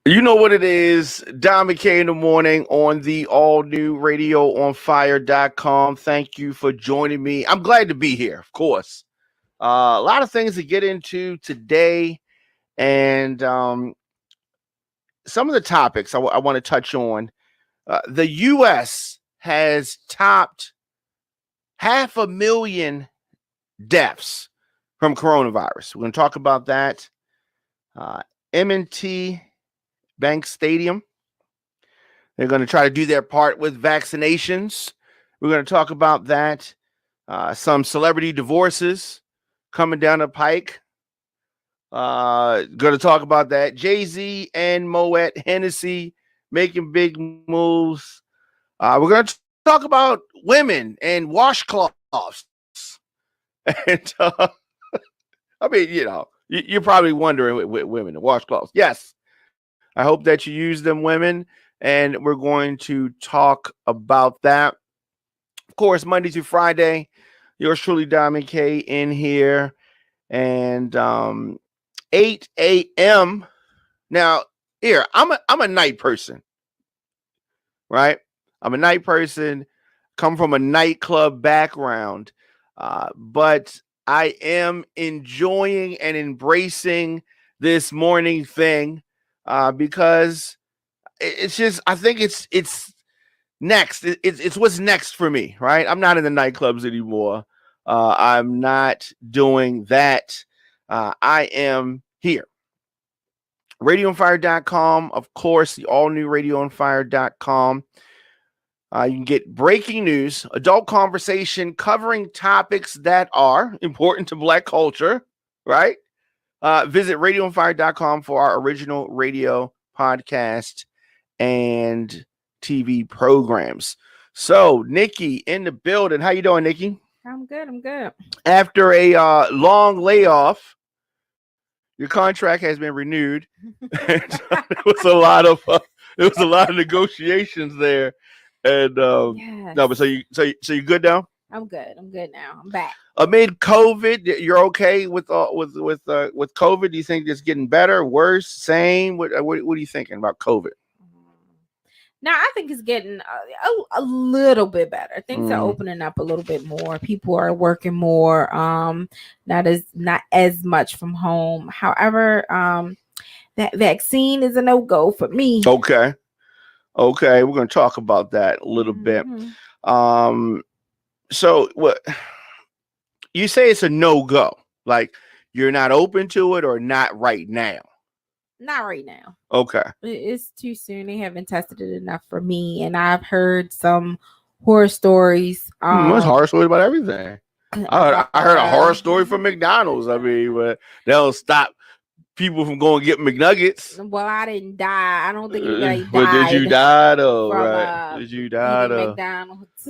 You know what it is. Don McKay in the morning on the all new radio on fire.com. Thank you for joining me. I'm glad to be here, of course. A lot of things to get into today, and some of the topics I want to touch on. The U.S. has topped 500,000 deaths from coronavirus. We're going to talk about that. M&T Bank Stadium. They're going to try to do their part with vaccinations. We're going to talk about that. Some celebrity divorces coming down the pike. Going to talk about that. Jay-Z and Moet Hennessy making big moves. We're going to talk about women and washcloths. And I mean, you're probably wondering with women and washcloths. Yes, I hope that you use them, women. And we're going to talk about that. Of course, Monday through Friday, yours truly, Don McKay, in here. And 8 a.m. Now, here, I'm a night person, right? I'm a night person, come from a nightclub background, but I am enjoying and embracing this morning thing because it's just, I think it's next. It's what's next for me, right? I'm not in the nightclubs anymore. I'm not doing that. I am here. RadioOnFire.com, of course, the all-new RadioOnFire.com. You can get breaking news, adult conversation covering topics that are important to Black culture, right? Visit RadioOnFire.com for our original radio podcast and TV programs. So, Nikki in the building. How you doing, Nikki? I'm good. After a long layoff, your contract has been renewed. There was a lot of negotiations there, and Yes. no, but so you good now? I'm good. I'm good now. I'm back. Amid COVID, you're okay with COVID? Do you think it's getting better, worse, same? What are you thinking about COVID? Now I think it's getting a little bit better. Things are opening up a little bit more. People are working more. Not as much from home. However, that vaccine is a no-go for me. Okay, we're going to talk about that a little bit. So what you say? It's a no-go. Like you're not open to it, or not right now? Not right now. Okay. It's too soon. They haven't tested it enough for me, and I've heard some horror stories. There's horror stories about everything. I heard a horror story from McDonald's. I mean, but they'll stop people from going to get McNuggets. Well, I didn't die. I don't think anybody died. But did you die though? Right? Did you die though? McDonald's.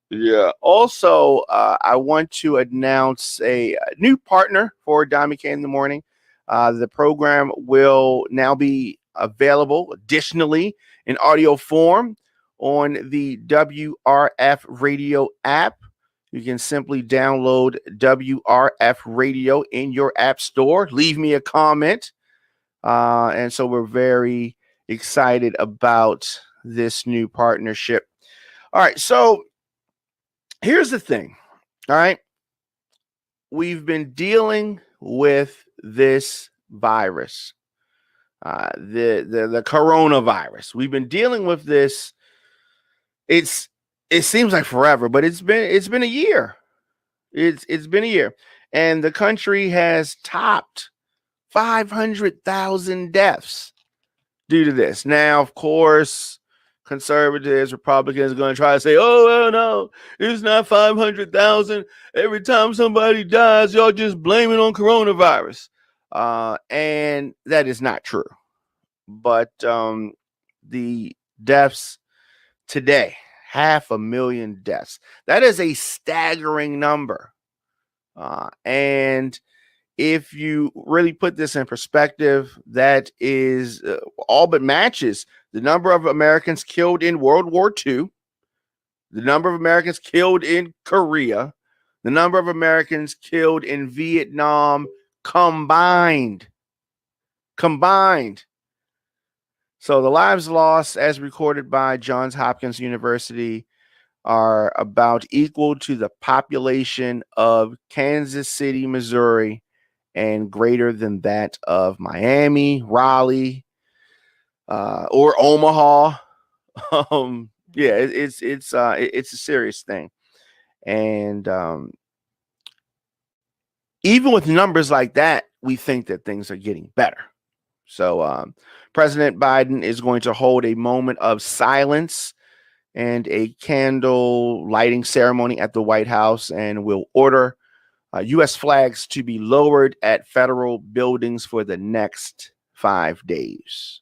Yeah. Also, I want to announce a new partner for Don McKay in the morning. The program will now be available additionally in audio form on the WRF Radio app. You can simply download WRF Radio in your app store. Leave me a comment. And so we're very excited about this new partnership. All right. So here's the thing. All right. We've been dealing with this virus, the coronavirus. We've been dealing with this. It seems like forever, but it's been a year. It's been a year, and the country has topped 500,000 deaths due to this. Now, of course, conservatives, Republicans are going to try to say, "Oh, well, no, it's not 500,000. Every time somebody dies, y'all just blame it on coronavirus." And that is not true. But the deaths today, 500,000 deaths. That is a staggering number. And if you really put this in perspective, that is all but matches the number of Americans killed in World War II, the number of Americans killed in Korea, the number of Americans killed in Vietnam combined. So the lives lost, as recorded by Johns Hopkins University, are about equal to the population of Kansas City, Missouri, and greater than that of Miami, Raleigh, or Omaha. Yeah, it's a serious thing, and even with numbers like that, we think that things are getting better. So President Biden is going to hold a moment of silence and a candle lighting ceremony at the White House, and will order U.S. flags to be lowered at federal buildings for the next 5 days.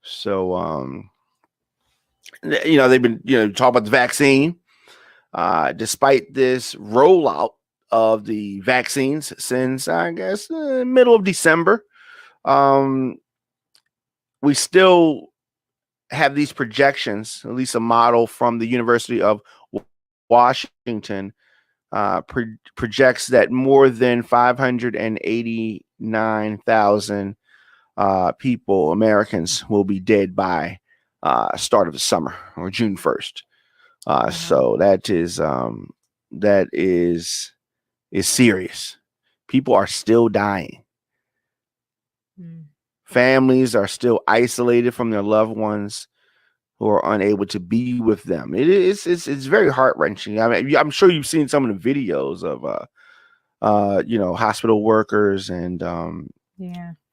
So, they've been, talking about the vaccine. Despite this rollout of the vaccines since, I guess, middle of December, we still have these projections, at least a model from the University of Washington, projects that more than 589,000 people, Americans, will be dead by start of the summer or June 1st. So that is serious. People are still dying. Families are still isolated from their loved ones who are unable to be with them. It's very heart-wrenching. I mean, I'm sure you've seen some of the videos of hospital workers and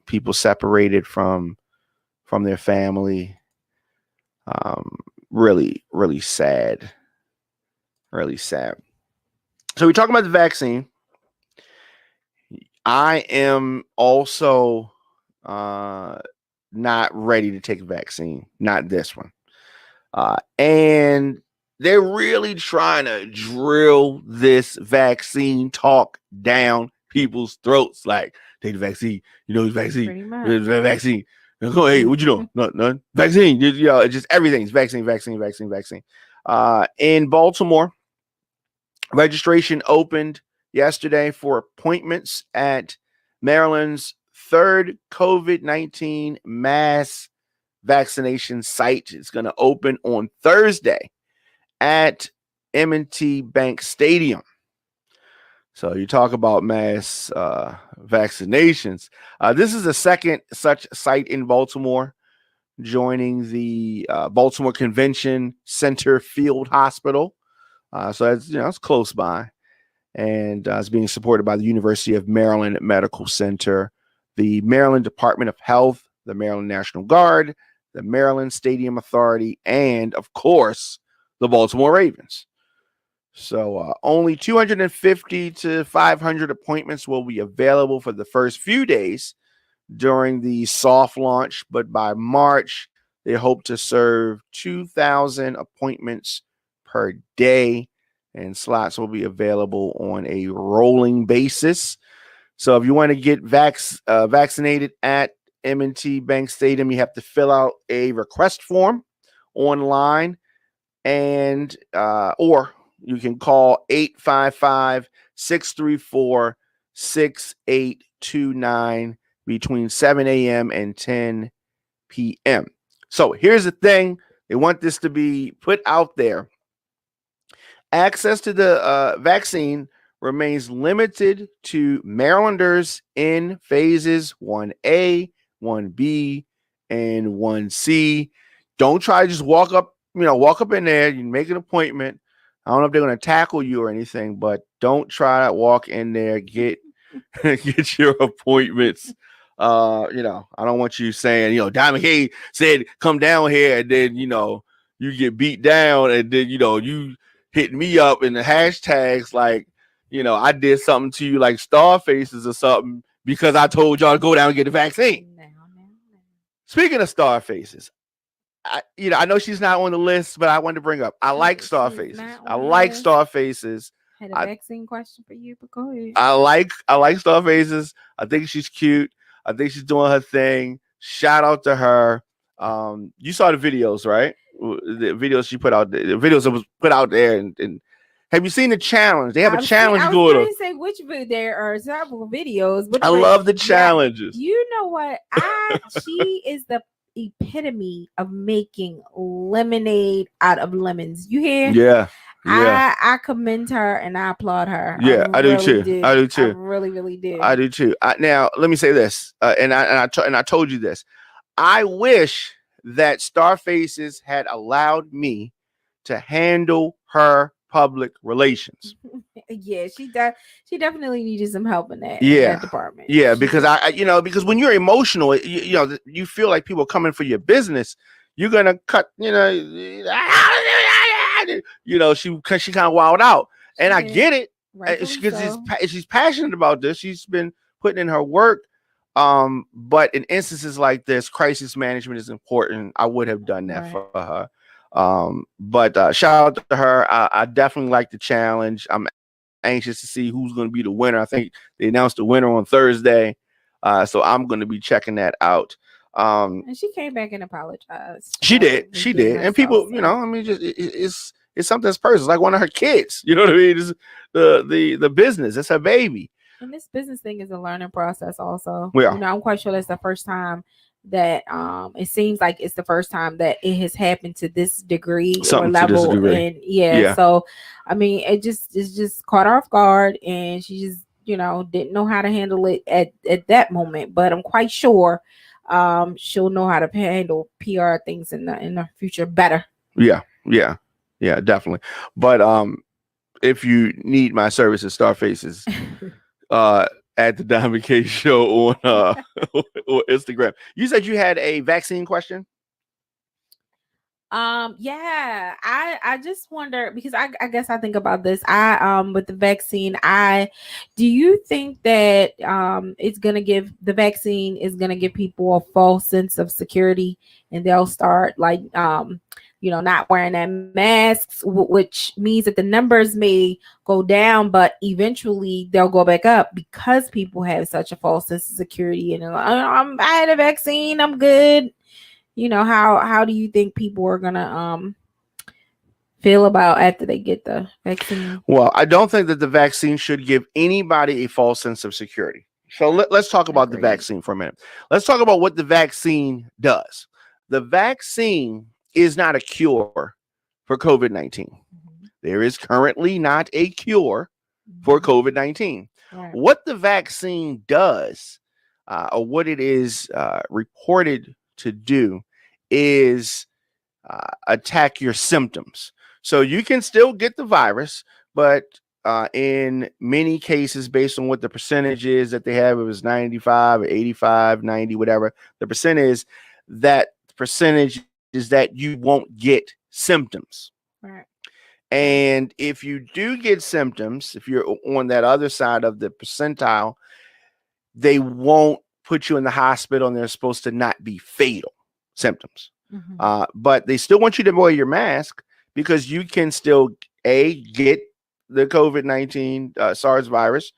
people separated from their family. Really, really sad. Really sad. So we're talking about the vaccine. I am also not ready to take a vaccine, not this one. And they're really trying to drill this vaccine talk down people's throats. Like, take the vaccine, the vaccine, the vaccine. Hey, what you know? None. Vaccine. Just everything's vaccine. In Baltimore, registration opened yesterday for appointments at Maryland's third COVID-19 mass vaccination site. It's going to open on Thursday at M&T Bank Stadium. So you talk about mass vaccinations. This is the second such site in Baltimore, joining the Baltimore Convention Center Field Hospital. So it's close by, and it's being supported by the University of Maryland Medical Center, the Maryland Department of Health, the Maryland National Guard, the Maryland Stadium Authority, and of course, the Baltimore Ravens. So only 250 to 500 appointments will be available for the first few days during the soft launch, but by March, they hope to serve 2,000 appointments per day, and slots will be available on a rolling basis. So if you want to get vaccinated at M&T Bank Stadium, you have to fill out a request form online, and or you can call 855-634-6829 between 7 a.m. and 10 p.m. So here's the thing. They want this to be put out there. Access to the vaccine remains limited to Marylanders in phases 1A, 1B, and 1C. Don't try to just walk up in there. You make an appointment. I don't know if they're going to tackle you or anything, but don't try to walk in there, get your appointments. I don't want you saying, Diamond K said, come down here, and then, you get beat down, and then, you hit me up in the hashtags like, I did something to you like star faces or something because I told y'all to go down and get the vaccine. Speaking of star faces, I know she's not on the list, but I wanted to bring up, I like star faces. I like star faces. Had a vaccine question for you, but go ahead. I like star faces. I think she's cute. I think she's doing her thing. Shout out to her. You saw the videos, right? The videos she put out, the videos that was put out there, and have you seen the challenge? They have a challenge going on. I was going to say which there are several videos, but I love the challenges. You know what? She is the epitome of making lemonade out of lemons. You hear? Yeah. Yeah. I commend her and I applaud her. Yeah. I do really too. I do too. I really, really do. I do too. Now, let me say this, and I told you this. I wish that Starfaces had allowed me to handle her public relations. Yeah, she definitely needed some help in that, Yeah. in that department. Yeah, She because did. because when you're emotional, you feel like people coming for your business. You're gonna cut, she kind of wild out, and I did. get it. Rightfully Because so. she's passionate about this. She's been putting in her work. But in instances like this, crisis management is important. I would have done that Right. for her. But shout out to her. I definitely like the challenge. I'm anxious to see who's going to be the winner. I think they announced the winner on Thursday. So I'm going to be checking that out. And she came back and apologized. She did. She did. And people, just it's something that's personal. It's like one of her kids. You know what I mean? It's the business. It's her baby. And this business thing is a learning process also. Yeah. I'm quite sure that's the first time that it seems like it's the first time that it has happened to this degree Something or level. to this degree. And yeah, so I mean it's just caught her off guard, and she just didn't know how to handle it at that moment. But I'm quite sure she'll know how to handle PR things in the future better. Yeah, definitely. But if you need my services, Starfaces, at the Diamond K Show on on Instagram. You said you had a vaccine question. Yeah, I just wonder, because I guess I think about this. With the vaccine, do you think that the vaccine is gonna give people a false sense of security, and they'll start not wearing their masks, which means that the numbers may go down, but eventually they'll go back up because people have such a false sense of security, and I had a vaccine, I'm good. How do you think people are gonna feel about after they get the vaccine? Well, I don't think that the vaccine should give anybody a false sense of security. So let's talk about the vaccine for a minute. Let's talk about what the vaccine does. The vaccine is not a cure for COVID-19. Mm-hmm. There is currently not a cure for COVID-19. Right. What the vaccine does, or what it is reported to do, is attack your symptoms. So you can still get the virus, but in many cases, based on what the percentage is that they have, it was 95 or 85, 90, whatever the percent is, that percentage is that you won't get symptoms. Right. And if you do get symptoms, if you're on that other side of the percentile, they won't put you in the hospital, and they're supposed to not be fatal symptoms. Mm-hmm. But they still want you to wear your mask, because you can still get the COVID-19 SARS virus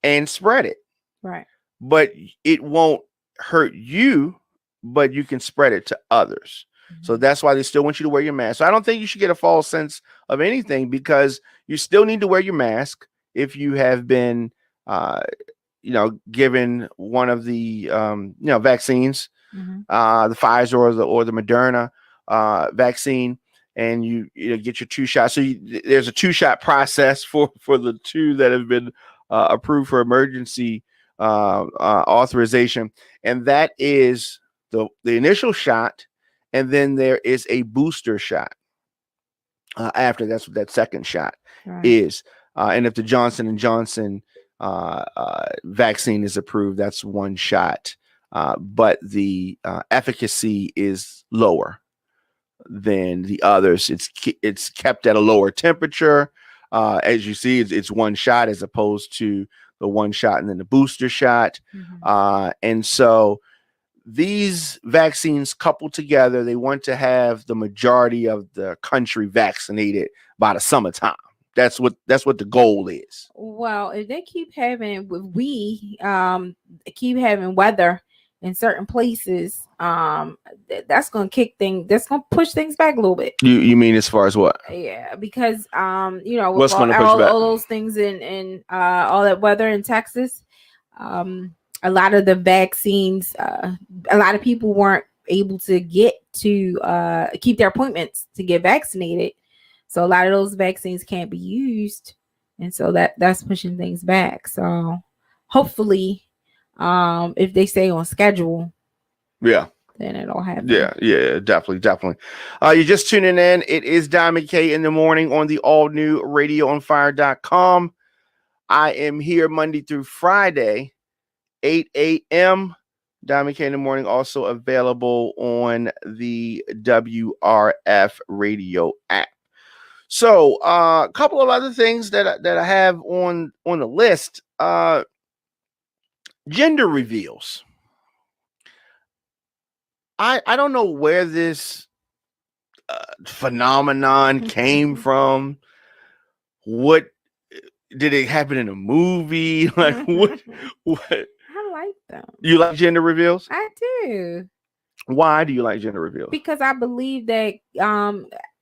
and spread it. Right. But it won't hurt you, but you can spread it to others. Mm-hmm. So that's why they still want you to wear your mask. So I don't think you should get a false sense of anything, because you still need to wear your mask if you have been given one of the vaccines, mm-hmm. The Pfizer or the Moderna vaccine, and you get your 2 shots. So there's a 2-shot process for the 2 that have been approved for emergency authorization, and that is the initial shot, and then there is a booster shot after. That's what that second shot is. And if the Johnson & Johnson vaccine is approved, that's 1 shot, but the efficacy is lower than the others. It's kept at a lower temperature. As you see, it's 1 shot as opposed to the 1 shot and then the booster shot. Mm-hmm. And so these vaccines coupled together, they want to have the majority of the country vaccinated by the summertime. That's what the goal is. Well, if they keep having weather in certain places, that's going to push things back a little bit. You mean as far as what? Yeah, because what's going to push back? All those things in all that weather in Texas, a lot of the vaccines, a lot of people weren't able to get to keep their appointments to get vaccinated. So a lot of those vaccines can't be used, and so that's pushing things back. So hopefully, if they stay on schedule, yeah, then it'll happen. Yeah, definitely. You're just tuning in. It is Diamond K in the morning on the all new radioonfire.com. I am here Monday through Friday, 8 a.m. Diamond K in the morning, also available on the WRF radio app. So a couple of other things that I have on the list. Gender reveals. I don't know where this phenomenon came from. What did it happen in a movie? Like what? I like them. You like gender reveals? I do. Why do you like gender reveals? Because I believe that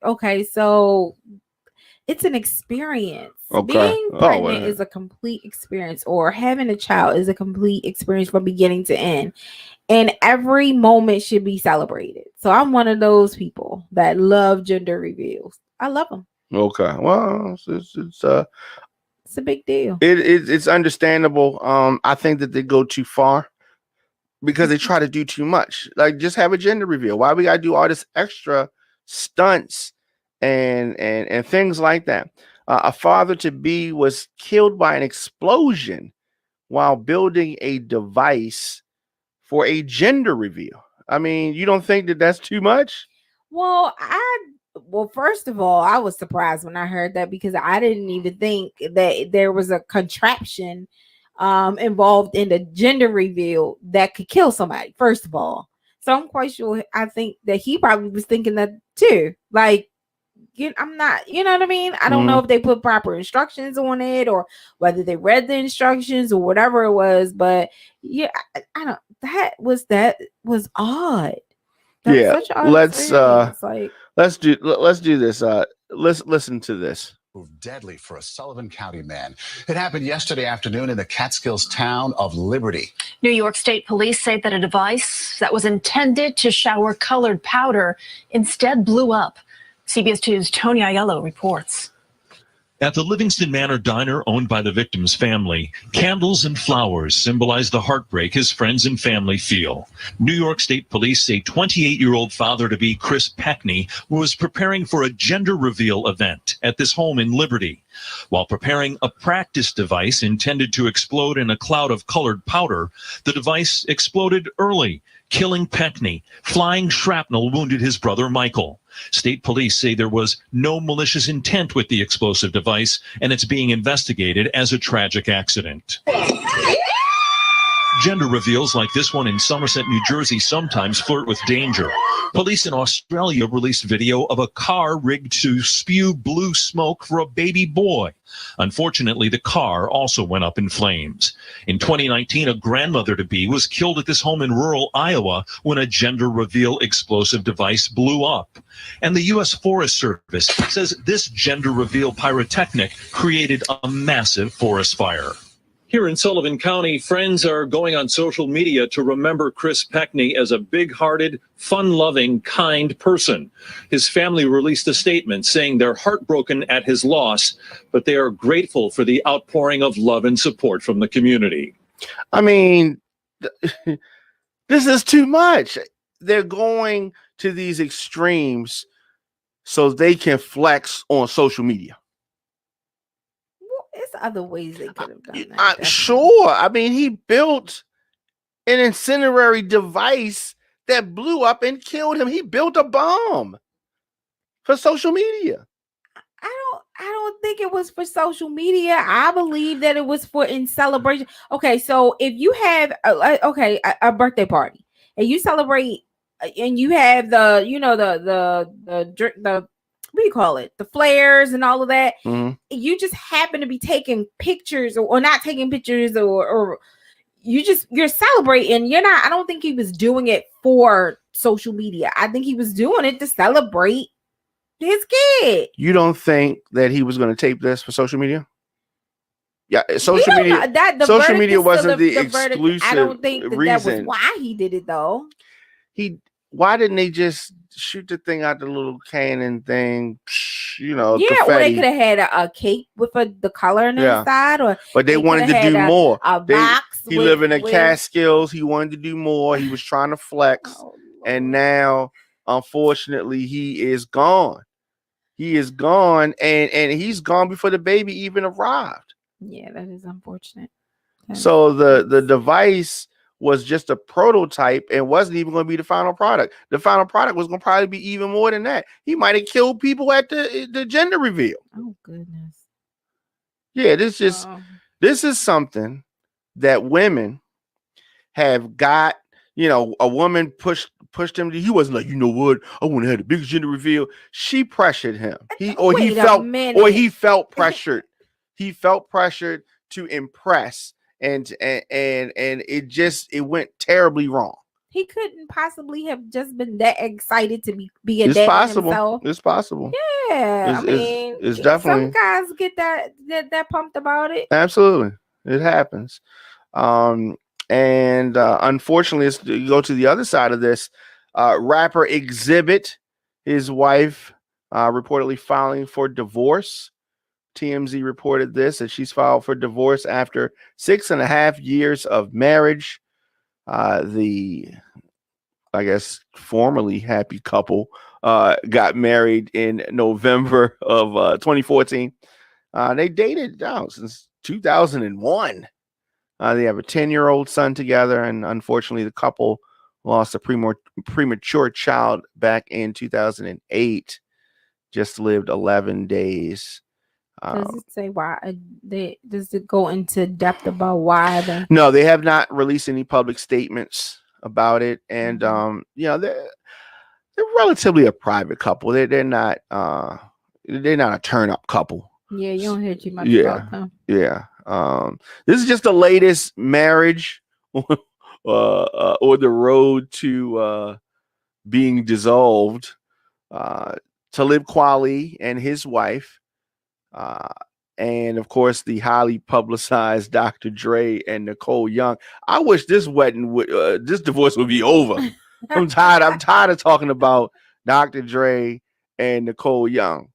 okay, so it's an experience. Okay. Being pregnant is a complete experience, or having a child is a complete experience from beginning to end. And every moment should be celebrated. So I'm one of those people that love gender reveals. I love them. Okay. Well, it's a big deal. It's understandable. I think that they go too far because they try to do too much. Like, just have a gender reveal. Why we gotta do all this extra stunts and things like that? A father-to-be was killed by an explosion while building a device for a gender reveal. I mean, you don't think that that's too much? Well, first of all, I was surprised when I heard that, because I didn't even think that there was a contraption involved in the gender reveal that could kill somebody, first of all. So I'm quite sure, I think that he probably was thinking that too. Like, I'm not, you know what I mean? I don't know if they put proper instructions on it, or whether they read the instructions or whatever it was, but yeah, I don't, that was odd. Such odd let's do this. Let's listen to this. Deadly for a Sullivan County man. It happened yesterday afternoon in the Catskills town of Liberty. New York State police say that a device that was intended to shower colored powder instead blew up. CBS 2's Tony Aiello reports. At the Livingston Manor Diner owned by the victim's family, candles and flowers symbolize the heartbreak his friends and family feel. New York State police say 28-year-old father-to-be Chris Peckney was preparing for a gender reveal event at this home in Liberty. While preparing a practice device intended to explode in a cloud of colored powder, the device exploded early, killing Peckney. Flying shrapnel wounded his brother Michael. State police say there was no malicious intent with the explosive device, and it's being investigated as a tragic accident. Gender reveals like this one in Somerset, New Jersey sometimes flirt with danger. Police in Australia released video of a car rigged to spew blue smoke for a baby boy. Unfortunately, the car also went up in flames. In 2019, a grandmother-to-be was killed at this home in rural Iowa when a gender reveal explosive device blew up. And the U.S. Forest Service says this gender reveal pyrotechnic created a massive forest fire. Here in Sullivan County, friends are going on social media to remember Chris Peckney as a big-hearted, fun-loving, kind person. His family released a statement saying they're heartbroken at his loss, but they are grateful for the outpouring of love and support from the community. I mean, this is too much. They're going to these extremes so they can flex on social media. There's other ways they could have done that. Sure. I mean, he built an incendiary device that blew up and killed him. He built a bomb for social media. I don't think it was for social media. I believe that it was in celebration. Okay, so if you have a birthday party and you celebrate and you have the what do you call it? The flares and all of that. Mm-hmm. You just happen to be taking pictures or not taking pictures or you're celebrating. I don't think he was doing it for social media. I think he was doing it to celebrate his kid. You don't think that he was going to tape this for social media? Yeah, social media. Social media wasn't the exclusive. I don't think that was why he did it though. why didn't they just shoot the thing out the little cannon thing? You know, Yeah, or they confetti. could have had a cake with the color on the Yeah. inside, or But they wanted to coulda do had more. a They- box. He with, living in with- Catskills. He wanted to do more. He was trying to flex. Oh, And Lord. now, unfortunately, he is gone. He is gone, and he's gone before the baby even arrived. Yeah, that is unfortunate. That So is- the device was just a prototype and wasn't even going to be the final product. The final product was going to probably be even more than that. He might have killed people at the gender reveal. Oh goodness. Yeah, this is something that women have got. You know, a woman pushed him. He wasn't like, you know what, I want to have the biggest gender reveal. She pressured him. He felt pressured. He felt pressured to impress, and it went terribly wrong. He couldn't possibly have just been that excited to be a It's dad possible. himself. It's possible. Yeah, It's definitely- some guys get that pumped about it. Absolutely, it happens. And unfortunately, let's go to the other side of this. Rapper Exhibit, his wife, reportedly filing for divorce. TMZ reported this, that she's filed for divorce after 6.5 years of marriage. The, I guess, formerly happy couple got married in November of 2014. They dated since 2001. They have a 10-year-old son together, and unfortunately, the couple lost a premature child back in 2008. Just lived 11 days. Does it say why? Does it go into depth about why? No, they have not released any public statements about it, and you know, they're relatively a private couple. They're not a turn-up couple. Yeah, you don't hear too much Yeah. about them. Yeah. This is just the latest marriage or the road to being dissolved. Talib Kweli and his wife, and of course the highly publicized Dr. Dre and Nicole Young. I wish this wedding this divorce would be over. I'm tired of talking about Dr. Dre and Nicole Young.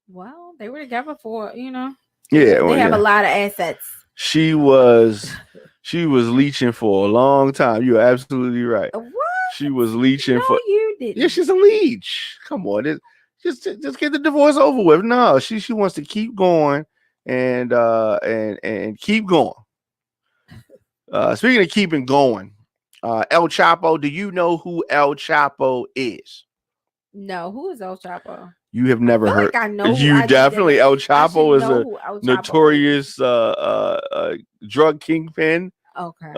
Well, they were together for, Yeah, they have a lot of assets. She was leeching for a long time. You're absolutely right. What? She was leeching No, for. you didn't. Yeah, she's a leech. Come on, just get the divorce over with. No, she wants to keep going and keep going. Speaking of keeping going, El Chapo. Do you know who El Chapo is? No, who is El Chapo? You have never I feel heard. like I know. You definitely. El I Chapo should is know a who El Chapo notorious drug kingpin. is. Okay.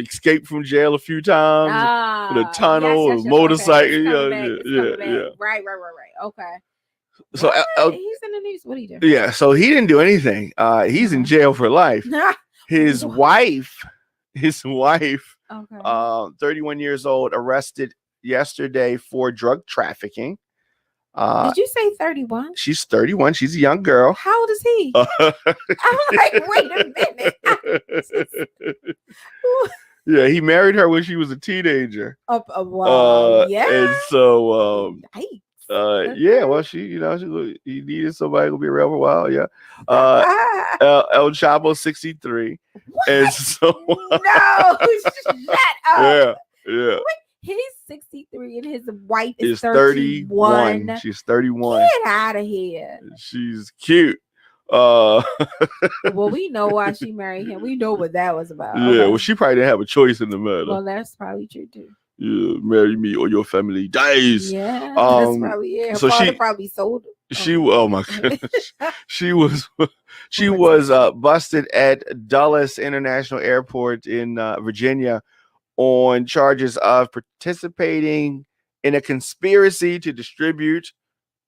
Escaped from jail a few times. The tunnel, yes, motorcycle. Okay. It's coming Yeah, back, it's yeah, coming back. yeah. Right. Okay. So What? He's in the news. What do you do? yeah, so he didn't do anything. He's in jail for life. His wife, Okay. 31 years old, arrested yesterday for drug trafficking. Did you say 31? She's 31. She's a young girl. How old is he? I'm like, wait a minute. Yeah, he married her when she was a teenager. Wow. Yeah. And so Yikes. yeah, well, he needed somebody who'll be around for a while. Yeah. El Chapo 63. And so No, shut up. yeah. He's 63 and his wife Is is 31. She's 31. Get out of here. She's cute. Well, we know why she married him. We know what that was about. Yeah, Okay. well, she probably didn't have a choice in the matter. Well, that's probably true too. Yeah, marry me or your family dies. Yeah, that's Um, probably Her so father she- probably sold it. She, oh my goodness, she was busted at Dulles International Airport in Virginia on charges of participating in a conspiracy to distribute.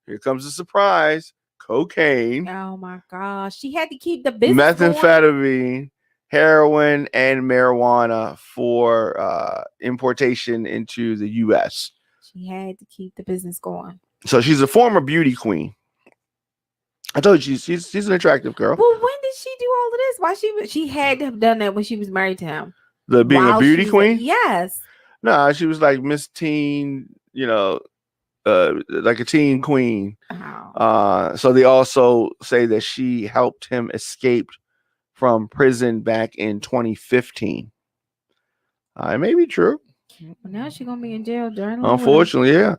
Here comes the surprise: cocaine, Oh my gosh, she had to keep the business going. methamphetamine, heroin, and marijuana for importation into the U.S. She had to keep the business going. So she's a former beauty queen. I told you she's an attractive girl. Well, when did she do all of this? Why she had to have done that when she was married to him? Being a While beauty she's queen. Yes. No, she was like Miss Teen, like a teen queen. Oh. So they also say that she helped him escape from prison back in 2015. It may be true. Well, now she's gonna be in jail during. Unfortunately, yeah.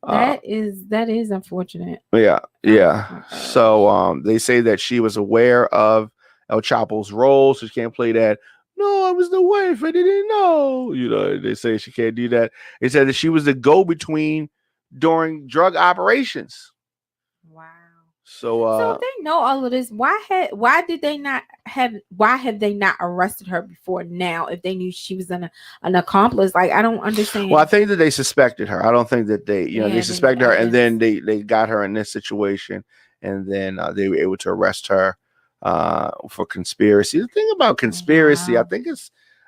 That is unfortunate. Yeah. Oh, So they say that she was aware of El Chapo's role, so she can't play that. No, I was the wife. I didn't know. They say she can't do that. They said that she was the go-between during drug operations. wow. So if they know all of this, why have they not arrested her before now if they knew she was an accomplice? Like, I don't understand. well, I think that they suspected her. I don't think that they Yeah, suspected her, and then they got her in this situation, and then they were able to arrest her for conspiracy. The thing about conspiracy, Wow. I think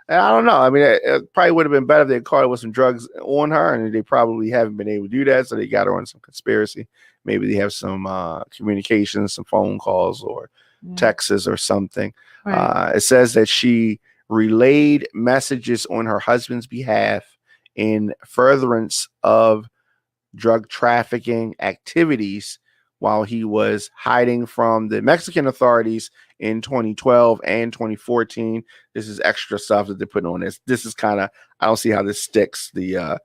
I don't know. I mean, it probably would have been better if they caught her with some drugs on her, and they probably haven't been able to do that, so they got her on some conspiracy. Maybe they have some communications, some phone calls or texts or something. Right. It says that she relayed messages on her husband's behalf in furtherance of drug trafficking activities while he was hiding from the Mexican authorities in 2012 and 2014. This is extra stuff that they're putting on this. This is kind of, I don't see how this sticks. The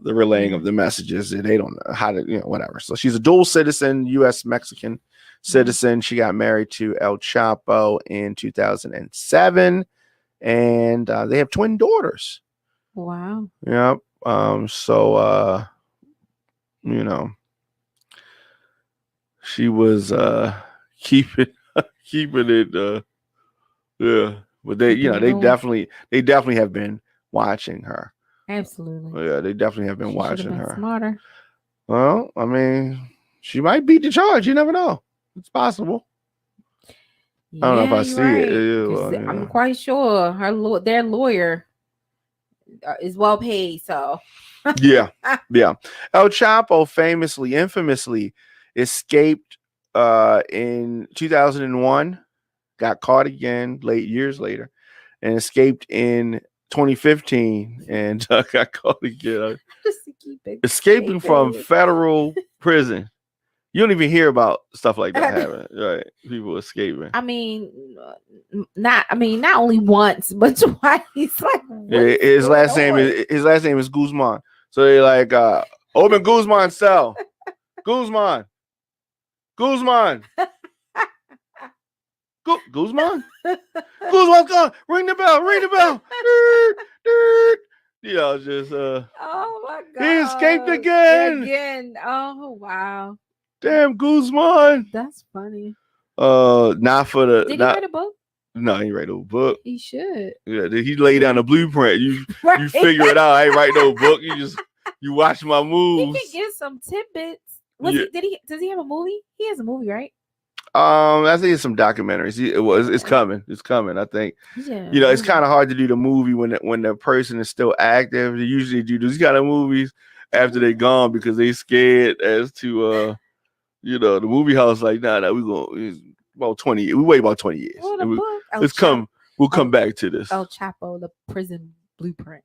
relaying of the messages. They don't know how to, whatever. So she's a dual citizen, U.S. Mexican citizen. She got married to El Chapo in 2007, and they have twin daughters. Wow. Yep. She was keeping it. Yeah, but they definitely have been watching her. Absolutely. Yeah, they definitely have been watching her. Smarter. Well, I mean, she might beat the charge. You never know. It's possible. I don't know if I see it. Yeah, well, I'm quite sure their lawyer is well paid. So yeah. El Chapo infamously escaped in 2001, got caught again years later, and escaped in 2015 and got caught again. Escaping from federal prison. You don't even hear about stuff like that happening, right? People escaping. I mean, not only once, but twice. Like, his last name is Guzman. So they're like, open Guzman's cell. Guzman. Guzman's gone. Ring the bell. Just oh my god. He escaped again. Oh wow. Damn, Guzman. That's funny. Not for the. Did he write a book? No, he write no book. He should. Yeah, he laid down a blueprint. You figure it out. I ain't write no book. You watch my moves. He can give some tidbits. Does he have a movie? He has a movie, right? I think it's some documentaries. It's coming. It's coming. I think. Yeah. It's kind of hard to do the movie when the person is still active. They usually do these kind of movies after they're gone because they scared as to the movie house. Like, nah, we going about 20 years. We wait about 20 years. Well, we'll come back to this. El Chapo, the prison blueprint.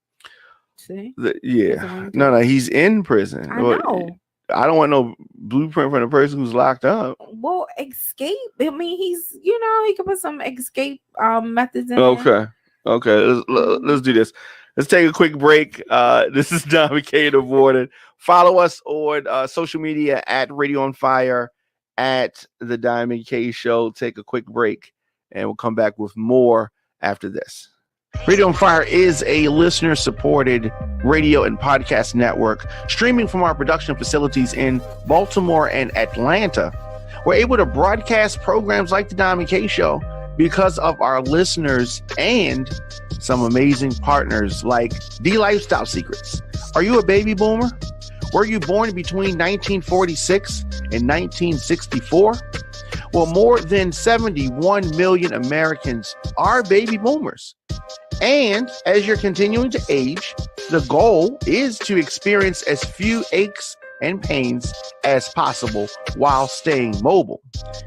See? No, he's in prison. I know. I don't want no blueprint from the person who's locked up. Well, escape. I mean, he's, he can put some escape methods in there. Okay. Let's do this. Let's take a quick break. This is Diamond K the Warden. Follow us on social media at Radio on Fire, at the Diamond K Show. Take a quick break, and we'll come back with more after this. Radio on Fire is a listener-supported radio and podcast network streaming from our production facilities in Baltimore and Atlanta. We're able to broadcast programs like the Diamond K Show because of our listeners and some amazing partners like The Lifestyle Secrets. Are you a baby boomer? Were you born between 1946 and 1964? Well, more than 71 million Americans are baby boomers. And as you're continuing to age, the goal is to experience as few aches and pains as possible while staying mobile.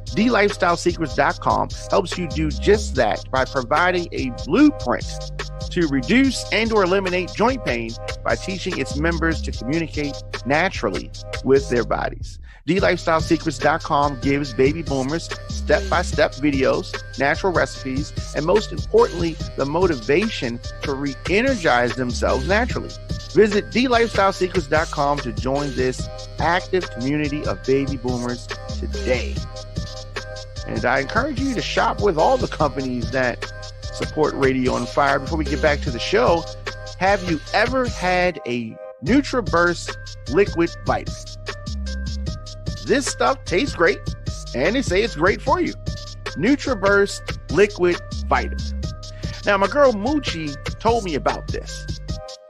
DLifestyleSecrets.com helps you do just that by providing a blueprint to reduce and or eliminate joint pain by teaching its members to communicate naturally with their bodies. DLifestyleSecrets.com gives baby boomers step-by-step videos, natural recipes, and most importantly, the motivation to re-energize themselves naturally. Visit DLifestyleSecrets.com to join this active community of baby boomers today. And I encourage you to shop with all the companies that support Radio on Fire. Before we get back to the show, have you ever had a NutriBurst liquid vitamin? This stuff tastes great, and they say it's great for you. NutriBurst liquid vitamin. Now, my girl Moochie told me about this,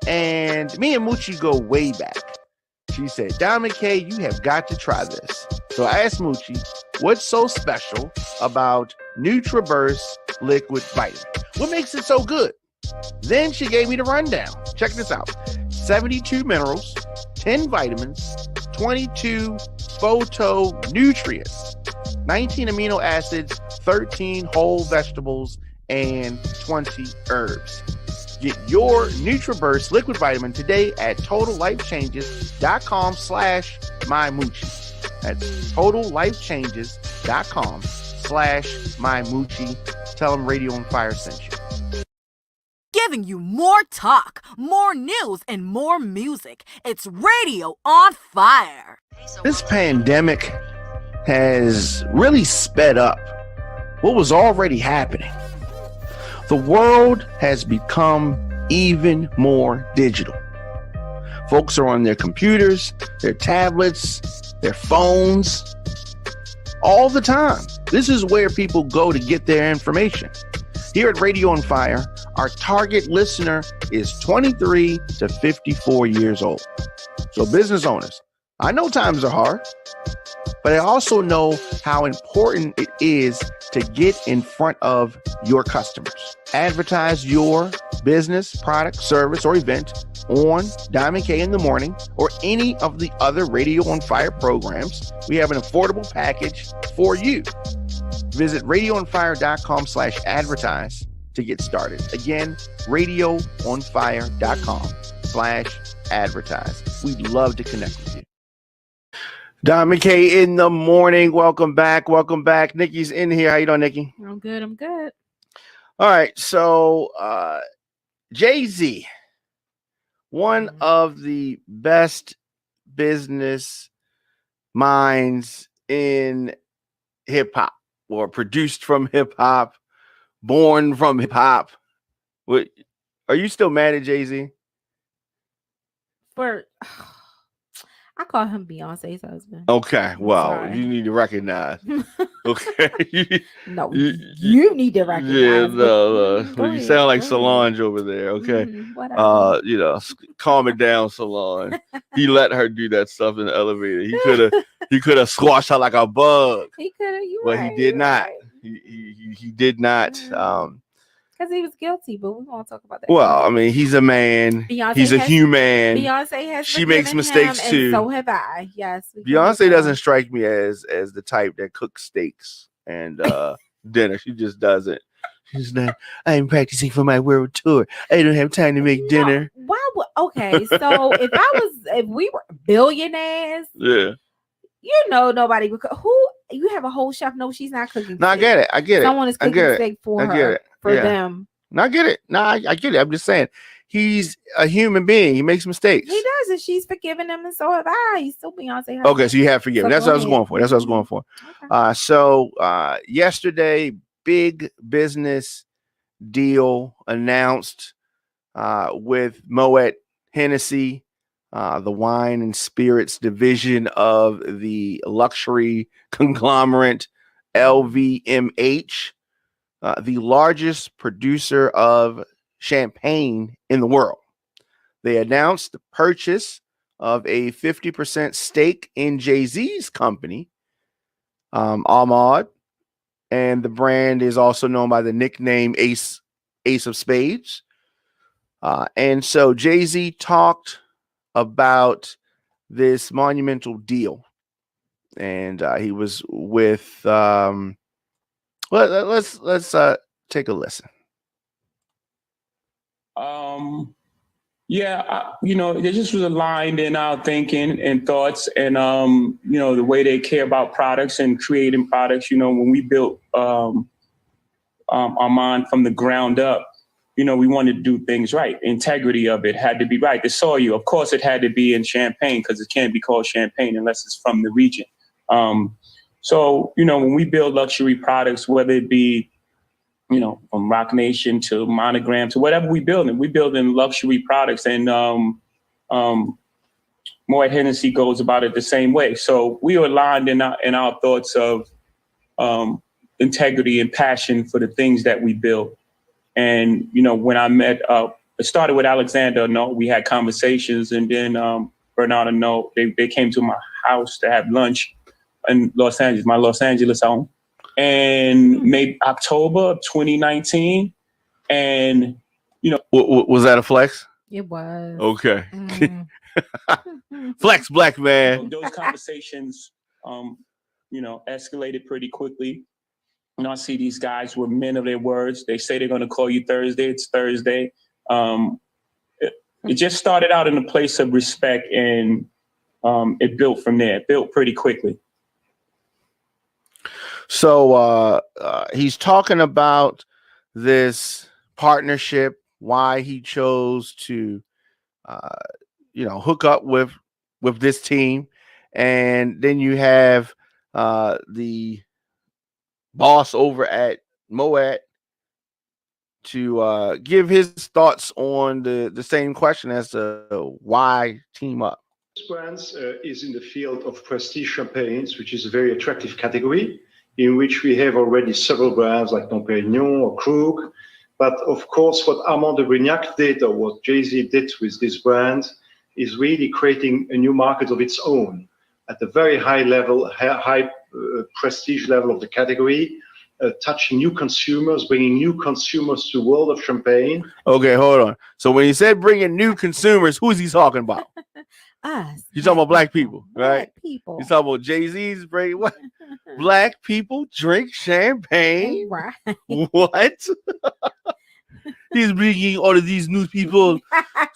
and me and Moochie go way back. She said, Dominic K, you have got to try this. So I asked Moochie, what's so special about NutriBurst liquid vitamin? What makes it so good? Then she gave me the rundown. Check this out. 72 minerals, 10 vitamins, 22 phytonutrients, 19 amino acids, 13 whole vegetables, and 20 herbs. Get your NutriBurst liquid vitamin today at totallifechanges.com/mymoochie. That's totallifechanges.com/mymoochie. Tell them Radio on Fire sent you. Giving you more talk, more news, and more music. It's Radio on Fire. This pandemic has really sped up what was already happening. The world has become even more digital. Folks are on their computers, their tablets, their phones, all the time. This is where people go to get their information. Here at Radio on Fire, our target listener is 23 to 54 years old. So business owners, I know times are hard, but I also know how important it is to get in front of your customers. Advertise your business, product, service, or event on Diamond K in the Morning or any of the other Radio on Fire programs. We have an affordable package for you. Visit radioonfire.com/advertise to get started. Again, radioonfire.com/advertise. We'd love to connect with you. Diamond K in the Morning. Welcome back. Welcome back. Nikki's in here. How you doing, Nikki? I'm good. I'm good. All right. So Jay-Z, one of the best business minds in hip hop, or produced from hip hop, born from hip hop. What, are you still mad at Jay-Z? I call him Beyonce's husband. Okay, well, sorry. you need to recognize. Okay, No, you need to recognize. yeah, Go you ahead, sound like go ahead. Solange over there. Okay, Whatever. Calm it down, Solange. He let her do that stuff in the elevator. He could have squashed her like a bug, He could have. but he did not. He did not. Because he was guilty, but we won't talk about that. Well, I mean, he's a man. Beyonce He's a has- human. Beyonce has. She makes forgiven mistakes him, too. And so have I. Yes. we can Beyonce move doesn't on. strike me as the type that cooks steaks and dinner. She just doesn't. She's not. I'm practicing for my world tour. I don't have time to make dinner. No, why would? Okay, so if we were billionaires, Yeah. Nobody would cook. Who you have a whole chef? No, she's not cooking. No, I steak. get it. I get it. Someone is I cooking get it. steak for I get her it. for Yeah. them. No, I get it. No, I get it. I'm just saying he's a human being. He makes mistakes. He does, and she's forgiven him, and so have I. He's still Beyonce. Okay, so you have forgiven. So That's go what I was ahead. going for. That's what I was going for. Okay. So yesterday, big business deal announced with Moet Hennessy, the wine and spirits division of the luxury conglomerate LVMH, the largest producer of champagne in the world. They announced the purchase of a 50% stake in Jay-Z's company, Ahmad, and the brand is also known by the nickname Ace of Spades. And so Jay-Z talked about this monumental deal, and he was with. Let's take a listen. They just was aligned in our thinking and thoughts, and the way they care about products and creating products. When we built Armand from the ground up, we wanted to do things right. The integrity of it had to be right. The soil, of course, it had to be in Champagne because it can't be called Champagne unless it's from the region. So when we build luxury products, whether it be from Roc Nation to Monogram to whatever we building luxury products, and Moet Hennessy goes about it the same way. So we are aligned in our thoughts of integrity and passion for the things that we build. And when I met, it started with Alexander Arnault. We had conversations, and then Bernard Arnault, they came to my house to have lunch in Los Angeles, my Los Angeles home. And maybe October of 2019. And, was that a flex? It was. Okay. Flex, black man. Those conversations, escalated pretty quickly. I see these guys were men of their words. They say they're going to call you Thursday. It's Thursday. It just started out in a place of respect, and it built from there. It built pretty quickly. So he's talking about this partnership, why he chose to, hook up with this team. And then you have the boss over at Moet to give his thoughts on the same question as to why team up. Brands is in the field of prestige champagnes, which is a very attractive category, in which we have already several brands like Dom Pérignon or Krug. But of course, what Armand de Brignac did, or what Jay-Z did with this brand, is really creating a new market of its own at the very high level, high prestige level of the category, touching new consumers, bringing new consumers to the world of champagne. Okay, hold on. So when he said bringing new consumers, who is he talking about? Us. He's talking about black people, right? Black people. He's talking about Jay-Z's bring what? Black people drink champagne. Right. What? He's bringing all of these new people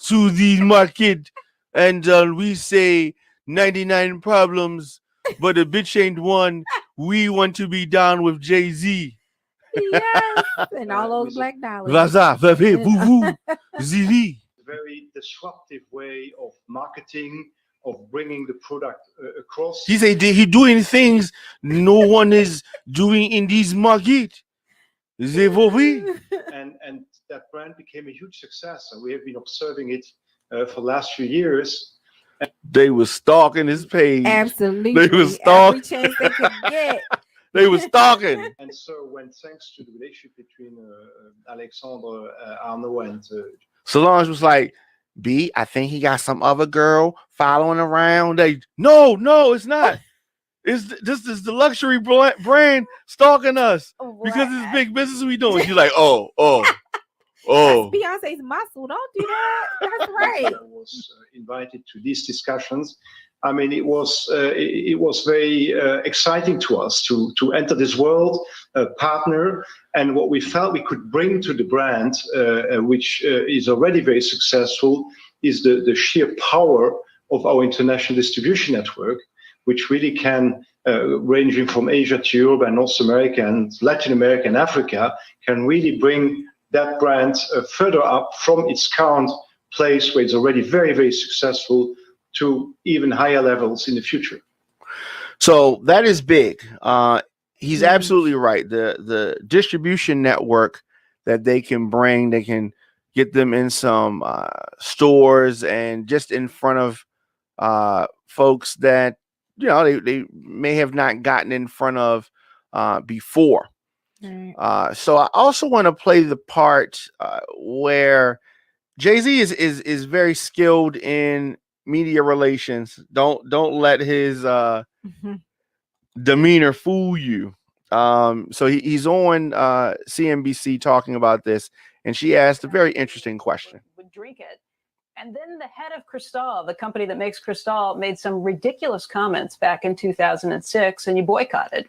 to the market, and we say 99 problems, but a bitch ain't one. We want to be down with Jay-Z. Yes, and all those black dollars. Vaza, Veve, Vuvu, Zivi. Very disruptive way of marketing, of bringing the product across. He said he doing things no one is doing in this market. And that brand became a huge success, and we have been observing it for the last few years. They were stalking his page. Absolutely. They were stalking. Every chance they could get. They were stalking. And so, thanks to the relationship between Alexandre Arnault and Solange was like, B, I think he got some other girl following around. No, it's not. This is the luxury brand stalking us because it's big business we doing. She's like, oh. That's Beyonce's muscle. Don't do that. That's right. I was invited to these discussions. I mean, it was very exciting to us to enter this world, partner, and what we felt we could bring to the brand, which is already very successful, is the sheer power of our international distribution network, which really can, ranging from Asia to Europe and North America and Latin America and Africa, can really bring that brand further up from its current place where it's already very, very successful to even higher levels in the future. So that is big. He's absolutely right. The distribution network that they can bring, they can get them in some stores and just in front of folks that they may have not gotten in front of before. Right. So I also want to play the part where Jay-Z is very skilled in media relations. Don't let his demeanor fool you. So he's on CNBC talking about this, and she asked a very interesting question. Would drink it, And then the head of Cristal, the company that makes Cristal, made some ridiculous comments back in 2006, and you boycotted.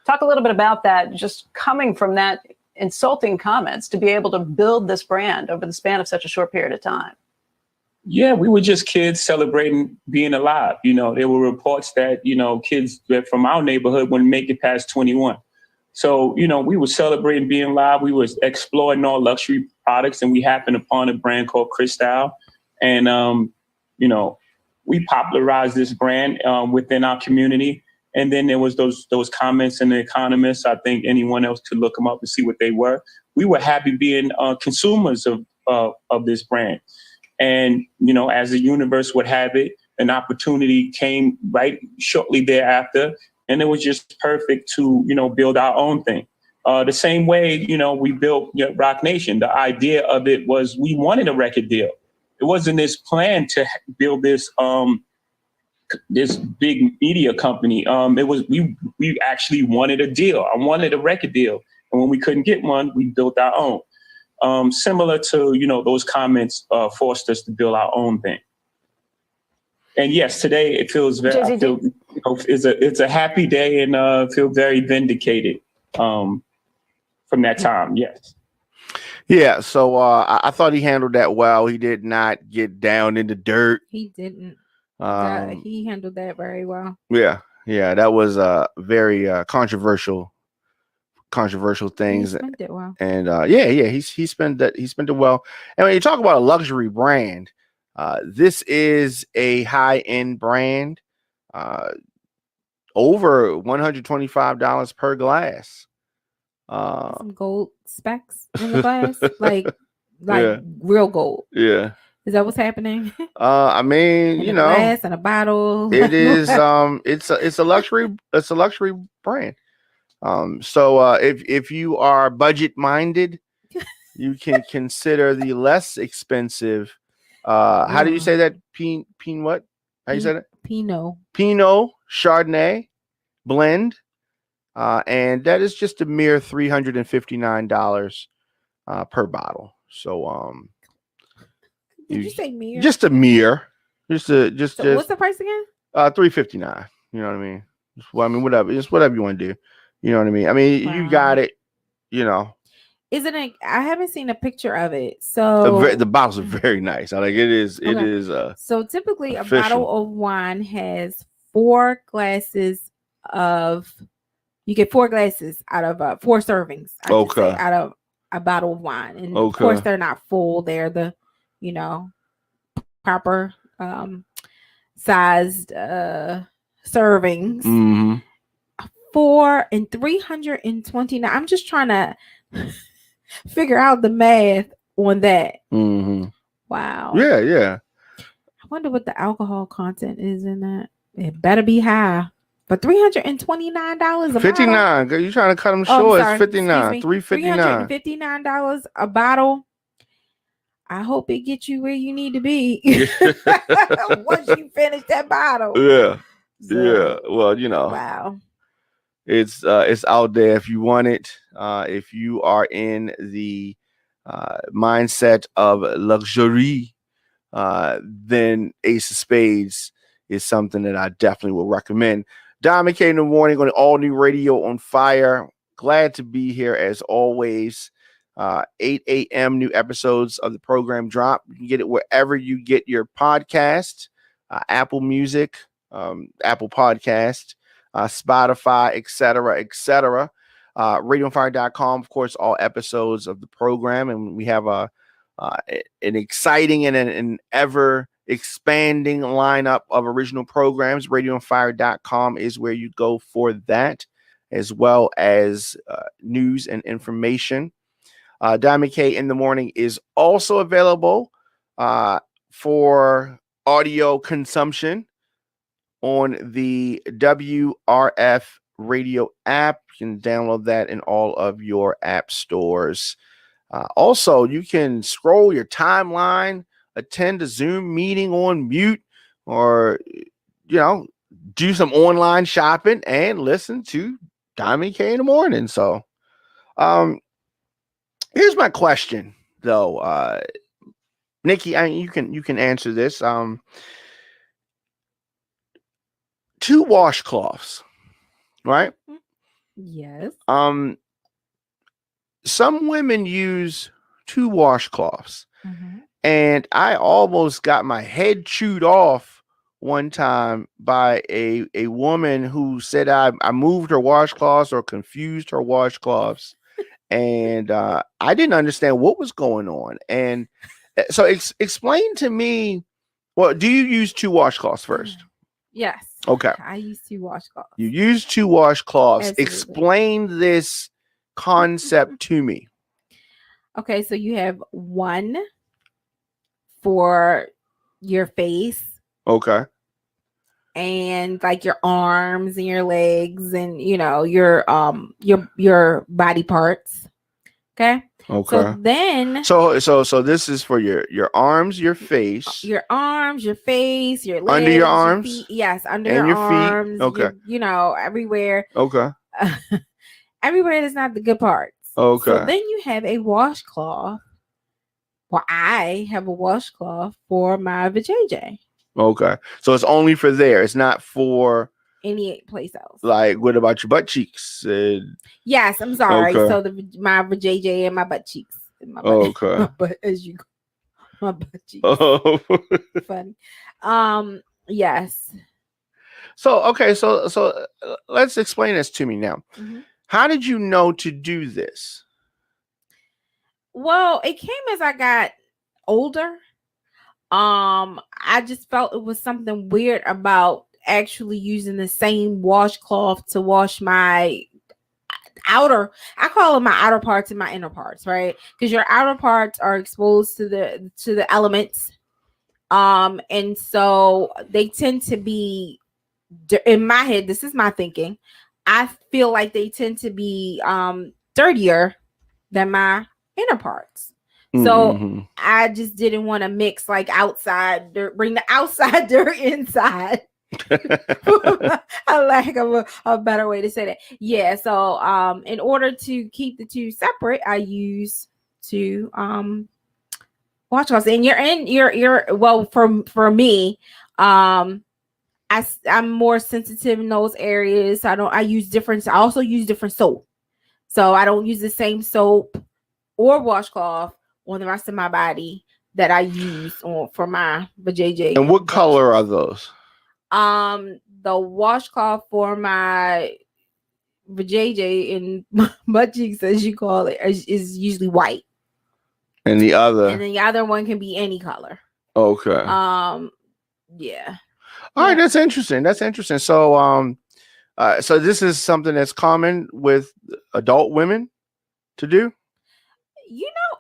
Talk a little bit about that, just coming from that insulting comments to be able to build this brand over the span of such a short period of time. Yeah, we were just kids celebrating being alive. There were reports that, kids from our neighborhood wouldn't make it past 21. So, we were celebrating being alive. We were exploring all luxury products, and we happened upon a brand called Cristal. And, we popularized this brand within our community. And then there was those comments in The Economist. I think anyone else could look them up and see what they were. We were happy being consumers of this brand. And, as the universe would have it, an opportunity came right shortly thereafter. And it was just perfect to, build our own thing. The same way, we built Rock Nation. The idea of it was we wanted a record deal. It wasn't this plan to build this this big media company. It was we actually wanted a deal. I wanted a record deal. And when we couldn't get one, we built our own. Similar to, those comments forced us to build our own thing. And yes, today it feels very, it's a happy day, and feel very vindicated from that time. Yes. Yeah. So I thought he handled that well. He did not get down in the dirt. He didn't. He handled that very well. Yeah. Yeah. That was very controversial things. He spent it well. And he spent it well. And when you talk about a luxury brand, this is a high-end brand, over $125 per glass. Some gold specks in the glass, like Yeah. real gold. Yeah. Is that what's happening? I mean, In a glass and a bottle. it is. It's a luxury brand. So if you are budget minded, you can consider the less expensive. How do you say that? What? How you say that? Pinot Chardonnay blend. And that is just a mere $359 per bottle. So Did you say mere? Just a mere. Just what's the price again? $359. You know what I mean? Whatever. Just whatever you want to do. You know what I mean? I mean, you got it. Isn't it? I haven't seen a picture of it. So the bottles are very nice. It is. Okay. It is. So typically, official. a bottle of wine has 4 glasses of. You get 4 glasses out of 4 servings. Out of a bottle of wine, and of course they're not full. They're the, proper sized servings. Mm-hmm. 4 and 329. I'm just trying to figure out the math on that. Mm-hmm. Wow. Yeah. I wonder what the alcohol content is in that. It better be high. But $329 a 59. bottle. You trying to cut them short? It's 59. $359 a bottle. I hope it gets you where you need to be once you finish that bottle. Yeah. So, yeah. Well, wow. It's out there if you want it. If you are in the mindset of luxury, then Ace of Spades is something that I definitely will recommend. Don McKay in the morning on All New Radio on Fire. Glad to be here as always. 8 a.m. new episodes of the program drop. You can get it wherever you get your podcast, Apple Music, Apple Podcast, Spotify, etc. RadioOnFire.com, of course, all episodes of the program. And we have an exciting and an ever expanding lineup of original programs. RadioOnFire.com is where you go for that, as well as news and information. Don McKay in the morning is also available for audio consumption on the WRF radio app. You can download that in all of your app stores. Also, you can scroll your timeline, attend a Zoom meeting on mute, or do some online shopping and listen to Don McKay in the morning. So here's my question though. Nikki, you can answer this. 2 washcloths, right? Yes. Some women use 2 washcloths, Mm-hmm. and I almost got my head chewed off one time by a woman who said I moved her washcloths or confused her washcloths, and I didn't understand what was going on. And so explain to me. Well, do you use 2 washcloths first? Yes. Okay. I use 2 washcloths. You use 2 washcloths. Absolutely. Explain this concept to me. Okay, so you have one for your face Okay. and like your arms and your legs and your body parts. Okay. Okay. So then So this is for your arms, your face, your arms, your face, your legs, under your arms, feet. Yes, under and your feet. arms. Okay. Everywhere. Okay. Everywhere that's not the good parts. Okay. So then you have a washcloth. Well, I have a washcloth for my vajayjay. Okay. So it's only for there. It's not for Any place else. like, what about your butt cheeks? Yes, I'm sorry. Okay. So my vajayjay and my butt cheeks. And my butt, Okay. but as you go, my butt cheeks. Oh. Funny. Yes. So okay. So let's explain this to me now. Mhm. How did you know to do this? Well, it came as I got older. I just felt it was something weird about actually using the same washcloth to wash my outer, I call them my outer parts and my inner parts, right? Because your outer parts are exposed to the elements. And so they tend to be, in my head, this is my thinking, I feel like they tend to be dirtier than my inner parts. So Mhm. I just didn't want to mix like outside dirt, bring the outside dirt inside. A lack of a better way to say that. Yeah. So in order to keep the 2 separate, I use 2 washcloths. And you're well, for me, I'm more sensitive in those areas. I also use different soap. So I don't use the same soap or washcloth on the rest of my body that I use for my vajayjay. And what color are those? The washcloth for my vajayjay and butt cheeks, as you call it, is usually white. And the other? And then the other one can be any color. Okay. Yeah. All right, that's interesting. That's interesting. So so this is something that's common with adult women to do?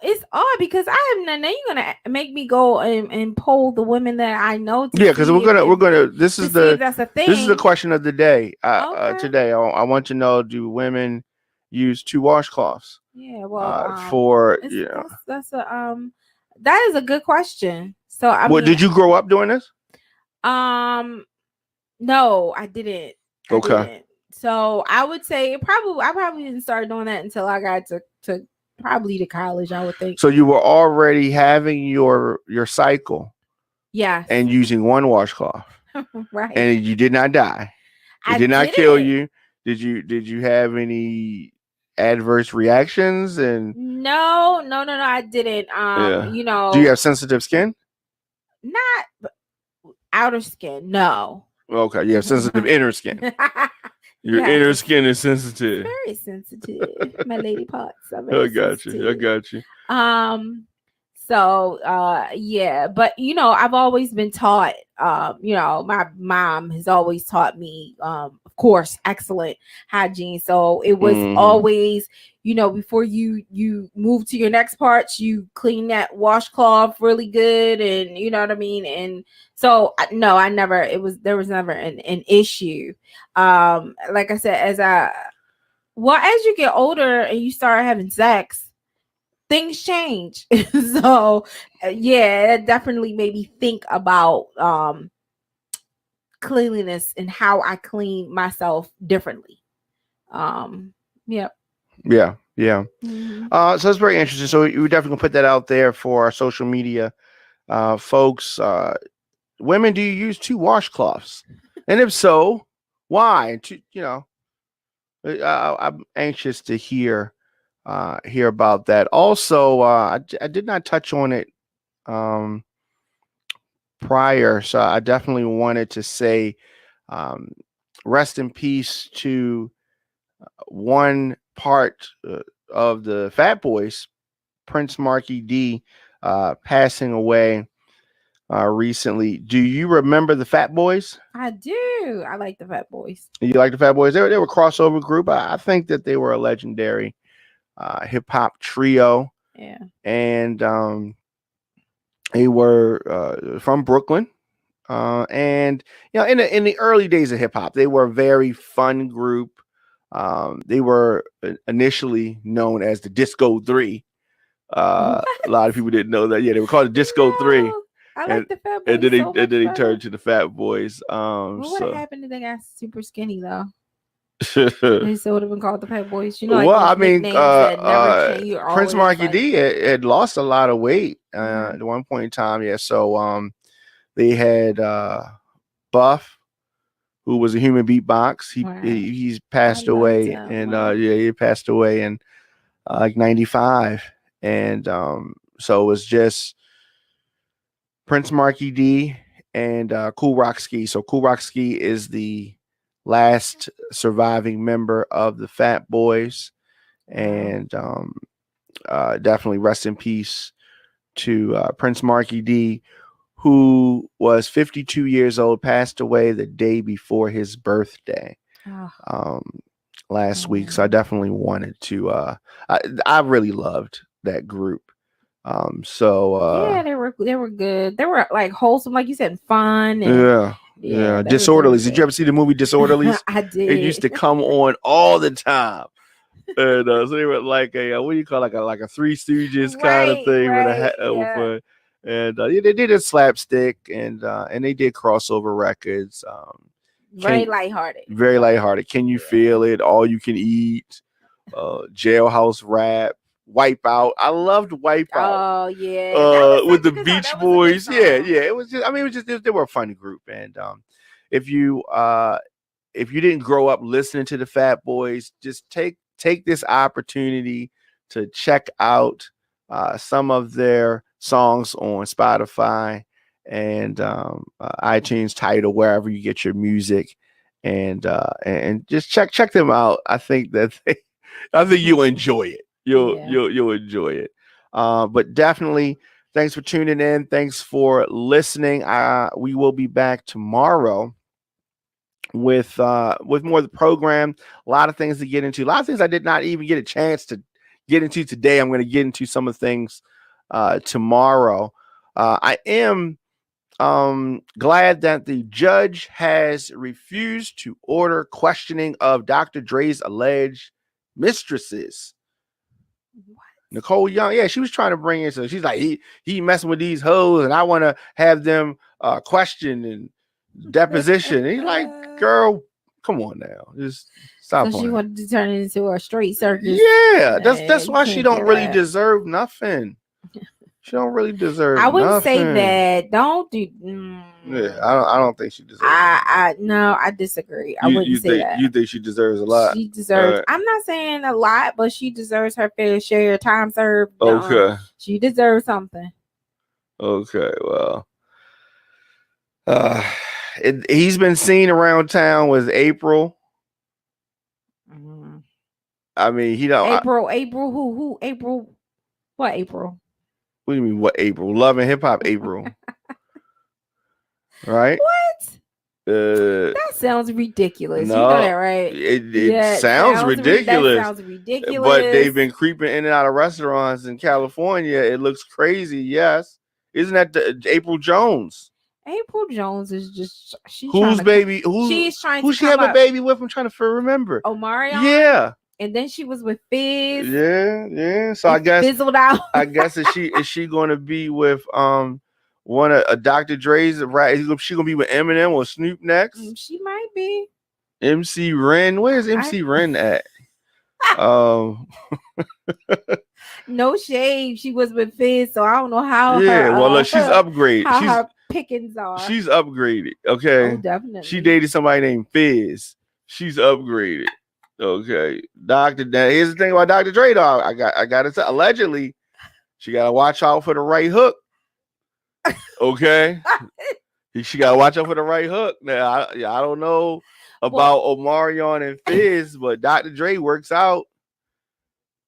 It's odd because I have none. Now you're gonna make me go and poll the women that I know. Yeah, because we're gonna. This is that's a thing. This is the question of the day. Okay. Today, I want to know: do women use 2 washcloths? Yeah, well, for that's that is a good question. So I mean, did you grow up doing this? No, I didn't. Okay. Didn't. So I would say I probably didn't start doing that until I got to probably to college, I would think. So you were already having your cycle. Yes. And using 1 washcloth. Right. And you did not die. It did not kill you. Did you have any adverse reactions? And no, I didn't. do you have sensitive skin? Not outer skin, no. Okay, you have sensitive inner skin. Your inner skin is sensitive. Very sensitive. My lady parts. I got you. So yeah, but I've always been taught, my mom has always taught me, of course, excellent hygiene. So it was always, before you move to your next parts, you clean that washcloth really good, and you know what I mean. And so no, there was never an issue. Like I said, as you get older and you start having sex, things change. So yeah, it definitely made me think about cleanliness and how I clean myself differently. Yeah. So it's very interesting. So we definitely put that out there for our social media folks, women, do you use 2 washcloths? And if so, why? I'm anxious to hear about that. Also, I did not touch on it prior, so I definitely wanted to say rest in peace to one part of the Fat Boys, Prince Marky D, passing away recently. Do you remember the Fat Boys? I do. I like the Fat Boys. You like the Fat Boys? They were a crossover group. I think that they were a legendary hip hop trio. Yeah. And they were from Brooklyn. And in the early days of hip hop, they were a very fun group. They were initially known as the Disco 3. A lot of people didn't know that. Yeah, they were called the Disco 3. I like the Fat Boys. And then they turned to the Fat Boys. What happened if they got super skinny though? They still would have been called the Fat Boys. Well, I mean, Prince Marky D had lost a lot of weight at one point in time. Yeah, so they had Buff, who was a human beatbox. He's passed away, and he passed away in like 95, and so it was just Prince Marky D and Kool Rock Ski. So Kool Rock Ski is the last surviving member of the Fat Boys, and definitely rest in peace to Prince Marky D, who was 52 years old, passed away the day before his birthday last week. So I definitely wanted to I really loved that group. Yeah, they were good. They were like wholesome, like you said, fun. And, yeah. Disorderlies. Did you ever see the movie Disorderlies? I did. It used to come on all the time. And so they were like a what do you call like a Three Stooges kind of thing with a hat over. And they did a slapstick, and they did crossover records. Very lighthearted. Very lighthearted. Can you feel it? All You Can Eat. Jailhouse Rap. Wipeout. I loved Wipeout. Oh yeah. With the Beach Boys. Yeah. It was just. I mean, they were a funny group. And if you didn't grow up listening to the Fat Boys, just take this opportunity to check out some of their songs on Spotify and iTunes, Tidal, wherever you get your music, and just check them out. I think you'll enjoy it. You'll enjoy it. But definitely, thanks for tuning in. Thanks for listening. We will be back tomorrow with more of the program. A lot of things to get into. A lot of things I did not even get a chance to get into today. I'm going to get into some of the things tomorrow. I am glad that the judge has refused to order questioning of Dr. Dre's alleged mistresses. What? Nicole Young, yeah, she was trying to bring in, so she's like, he messing with these hoes, and I want to have them questioned and deposition. And he's like, girl, come on now, just stop. So she wanted to turn it into a straight circus. Yeah, that's why she don't really deserve nothing. She don't really deserve. I wouldn't nothing. say that. Don't do. Yeah, I don't think she deserves. No, I disagree. I wouldn't say that. You think she deserves a lot? She deserves. I'm not saying a lot, but she deserves her fair share of time served. Okay. She deserves something. Okay, well, he's been seen around town with April. I mean, April. Who? April. What April? What do you mean? What April? Love and Hip Hop April. Right? What? That sounds ridiculous. No, you know that, right? It sounds ridiculous. That sounds ridiculous. But they've been creeping in and out of restaurants in California. It looks crazy. Yes. Isn't that April Jones? April Jones is just who she have a baby with? I'm trying to remember. Omarion? Yeah. And then she was with Fizz. Yeah. So I guess fizzled out. I guess is she going to be with one of Dr. Dre's? Right? Is she going to be with Eminem or Snoop next? She might be. MC Ren. Where's MC Ren at? No shade. She was with Fizz, so I don't know how. Yeah, her, well, look, she's upgraded. How She's her pickings are. she's upgraded. Okay, Oh, definitely. she dated somebody named Fizz. She's upgraded. Okay, Dr. Now, here's the thing about Dr. Dre, dog. I got to say, allegedly, she got to watch out for the right hook. Okay, she got to watch out for the right hook. Now, I don't know about Omarion and Fizz, but Dr. Dre works out.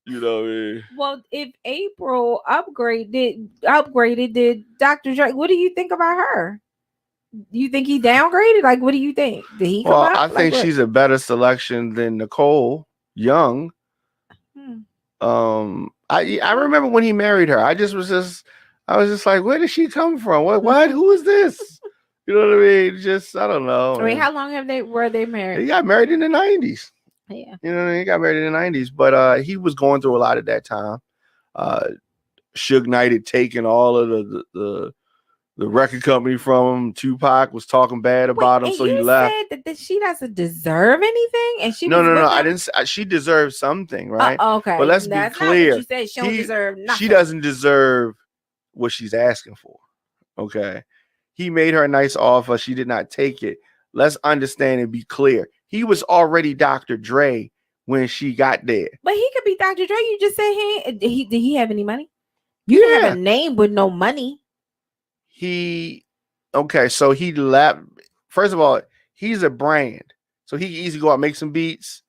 You know. Well, if April upgraded, did Dr. Dre? What do you think about her? Do you think he downgraded? Like, what do you think? Did he come up? I think she's a better selection than Nicole Young. I remember when he married her. I was just like, where did she come from? What? Who is this? You know what I mean? Just I don't know. I mean, how long were they married? He got married in the 90s. Yeah. You know, he got married in the 90s, but he was going through a lot at that time. Suge Knight had taken all of the record company from him. Tupac was talking bad about him, so he left. Said that she doesn't deserve anything, and she no. I didn't. She deserves something, right? Okay, but let's be clear. She said she don't deserve nothing. She doesn't deserve what she's asking for. Okay, he made her a nice offer. She did not take it. Let's understand and be clear. He was already Dr. Dre when she got there. But he could be Dr. Dre. You just said did he have any money? You didn't have a name with no money. So he left. First of all, he's a brand. So he can easily go out and make some beats,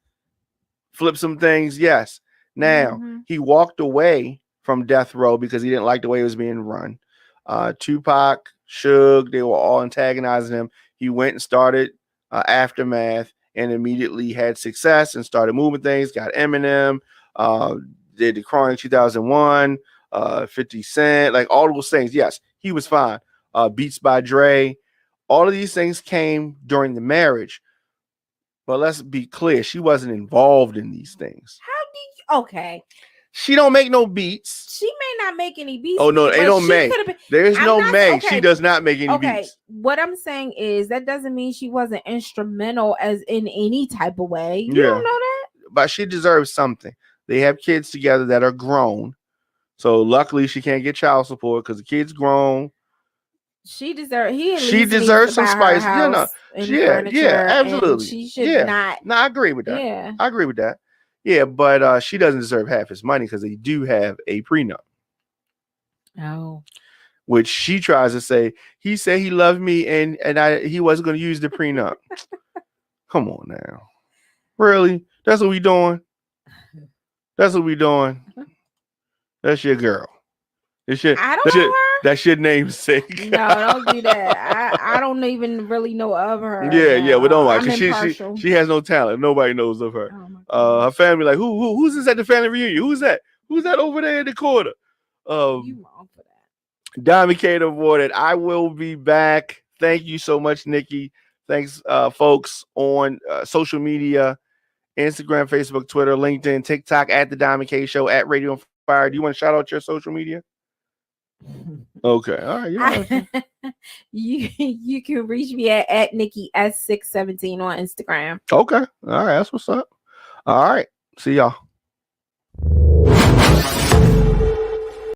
flip some things. Yes. Now, he walked away from Death Row because he didn't like the way it was being run. Tupac, Suge, they were all antagonizing him. He went and started Aftermath and immediately had success and started moving things, got Eminem, did the Chronic 2001, 50 Cent, like all those things. Yes, he was fine. Beats by Dre. All of these things came during the marriage. But let's be clear, she wasn't involved in these things. Okay. She don't make no beats. She may not make any beats. Oh, no, ain't no make. There's no make. Okay. She does not make any Okay. beats. What I'm saying is that doesn't mean she wasn't instrumental as in any type of way. You don't know that? But she deserves something. They have kids together that are grown. So luckily she can't get child support because the kid's grown. She deserves some spice. Yeah, absolutely. She should not. No, I agree with that. Yeah. I agree with that. Yeah, but she doesn't deserve half his money because they do have a prenup. Oh. Which she tries to say, he said he loved me and he wasn't going to use the prenup. Come on now. Really? That's what we doing? That's what we doing? That's your girl. I don't know her. That's your namesake. No, don't do that. I don't even really know of her. Yeah, we don't watch. Impartial. She has no talent. Nobody knows of her. Her family, like, who's this at the family reunion? Who's that? Who's that over there in the corner? You wrong for that. Diamond Kate awarded. I will be back. Thank you so much, Nikki. Thanks, folks on social media, Instagram, Facebook, Twitter, LinkedIn, TikTok, at the Diamond K Show, at Radio on Fire. Do you want to shout out your social media? Okay, all right. You can reach me at Nikki S617 on Instagram. Okay, all right, that's what's up. All right, see y'all.